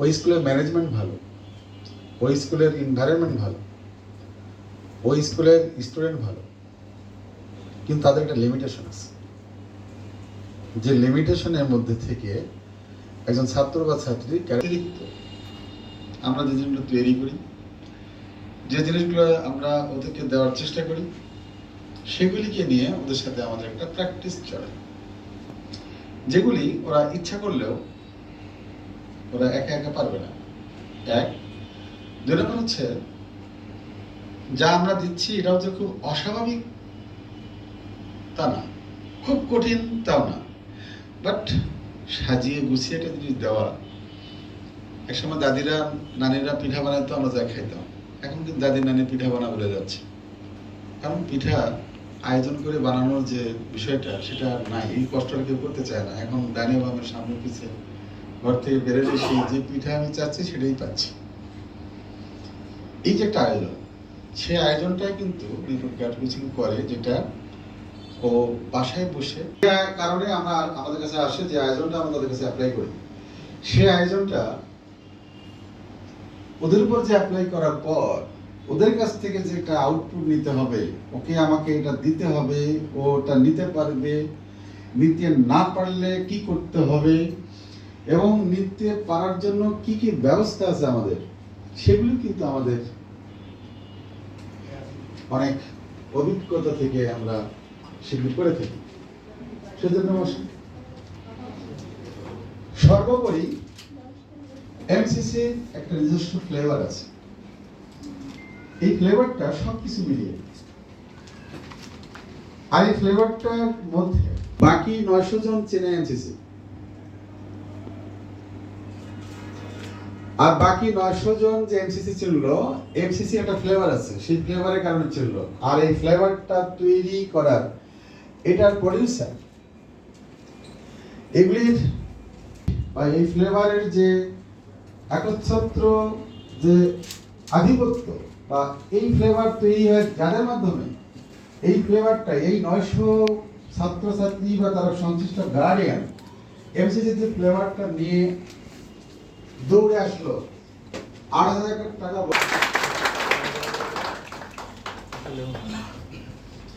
ওই স্কুলের ম্যানেজমেন্ট ভালো, ওই স্কুলের এনভায়রনমেন্ট ভালো, ওই স্কুলের স্টুডেন্ট ভালো, কিন্তু তাদের একটা লিমিটেশন আছে। যে লিমিটেশনের মধ্যে থেকে একজন ছাত্র বা ছাত্রী অতিরিক্ত আমরা যে জিনিসগুলো তৈরি করি, যে জিনিসগুলো আমরা ওদেরকে দেওয়ার চেষ্টা করি, সেগুলিকে নিয়ে ওদের সাথে আমাদের একটা প্র্যাকটিস চলে, যেগুলি ওরা ইচ্ছা করলেও ওরা একা একা পারবে না। এক, দুই নম্বর হচ্ছে যা আমরা দিচ্ছি এটাও যে খুব অস্বাভাবিক তা না, খুব কঠিন তাও না, বাট সাজিয়ে গুছিয়ে একটা জিনিস দেওয়া। একসময় দাদিরা নানিরা পিঠা বানাইতো, আমরা যা খাইতাম। এখন কিন্তু দাদি নানি পিঠা বানা বলে যাচ্ছে, কারণ পিঠা আয়োজন করে বানানোর যে বিষয়টা সেটা আর নাই। এই কষ্টটা কেউ করতে চায় না। এখন ডাইনিং রুমের সামনে পিছিয়ে ঘর থেকে বেরোলে সেই যে পিঠা আমি চাচ্ছি সেটাই পাচ্ছি। এই যে একটা আয়োজন, সেই আয়োজনটাই কিন্তু রিপোর্ট কার্ড কোচিং করে, যেটা ও বাসায় বসে কারণে আমরা আমাদের কাছে আসে, যে আয়োজনটা আমরা তাদের কাছে অ্যাপ্লাই করি, সেই আয়োজনটা ওদের উপর যে অ্যাপ্লাই করার পর ওদের কাছ থেকে যে একটা আউটপুট নিতে হবে, ওকে আমাকে এটা দিতে হবে, ও ওটা নিতে পারবে, নিতে না পারলে কি করতে হবে, এবং নিতে পারার জন্য কি কি ব্যবস্থা আছে আমাদের, সেগুলি কিন্তু আমাদের অনেক অভিজ্ঞতা থেকে আমরা সেগুলি করে থাকি। সেজন্য সর্বোপরি এমসিসি একটা নিজস্ব ফ্লেভার আছে। এই ফ্লেভারটা সবকিছু মিলিয়ে, আর এই ফ্লেভারটার মধ্যে বাকি 900 জন চেনে এমসিসি, আর বাকি 900 জন যে এমসিসি চিনলো, এমসিসি একটা ফ্লেভার আছে, সেই ফ্লেভারের কারণে চিনলো। আর এই ফ্লেভারটা তৈরি করার এটার প্রডিউসার, এগুলির বা এই ফ্লেভারের যে একচ্ছত্র যে আধিপত্য, বা এই ফ্লেভার তৈরি হয় যাদের মাধ্যমে, এই ফ্লেভারটা এই 900 ছাত্রছাত্রী বা তারা সংশ্লিষ্ট গার্ডিয়ান এমসিসি যে ফ্লেভারটা নিয়ে দৌড়ে আসলো 8,000 টাকা।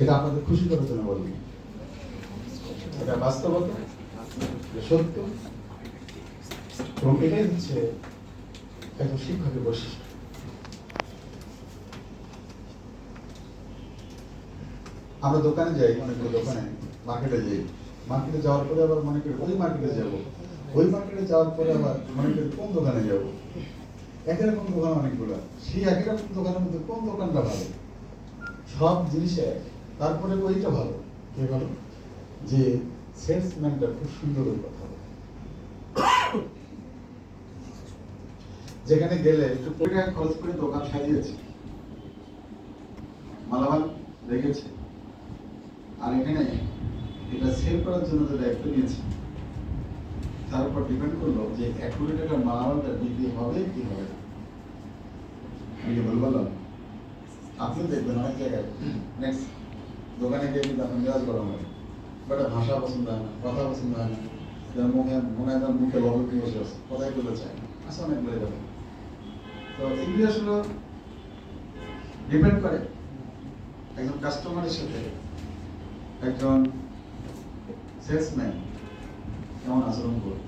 এটা আপনাদের খুশি করার জন্য বলবি, এটা বাস্তবতা, সত্য, এবং এটাই হচ্ছে একজন শিক্ষকের বৈশিষ্ট্য। আমরা দোকানে যাই, অনেকগুলো দোকানে, মার্কেটে যাই, মার্কেটে যাওয়ার পরে আবার মনে করি ওই মার্কেটে যাবো, ওই মার্কেটে যাওয়ার পরে আবার মনে করি কোন দোকানে যাবো। একই রকম দোকান অনেকগুলো, সেই একই রকম দোকানের মধ্যে কোন দোকানটা ভালো, সব জিনিস এক, তারপরে ওইটা ভালো, কে ভালো, যে সেলসম্যানটা খুব সুন্দর কথা বলে, যেখানে গেলে একটু টাকা খরচ করে দোকান সাজিয়েছে, মালামাল রেখেছে, আর এখানে এটা সেল করার জন্য যে দায়িত্ব নিয়েছে, তার উপর ডিপেন্ড করলো যে 1 কোটি টাকার মালামালটা বিক্রি হবে কি হবে না। আমি কি বলবো, আপনি দেখবেন অনেক জায়গায় নেক্সট দোকানে গিয়ে কিন্তু আপনার মেজাজ গরম হয়, বাট ভাষা পছন্দ হয় না, কথা পছন্দ হয় না, মুখে মনে হয় মুখে লবণ দিয়ে বসে আছে, কথাই বলতে চায় না, আসলে অনেক বলে যাবে। তো এগুলি আসলে ডিপেন্ড করে একজন কাস্টমারের সাথে একজন সেলসম্যান কেমন আচরণ করবে।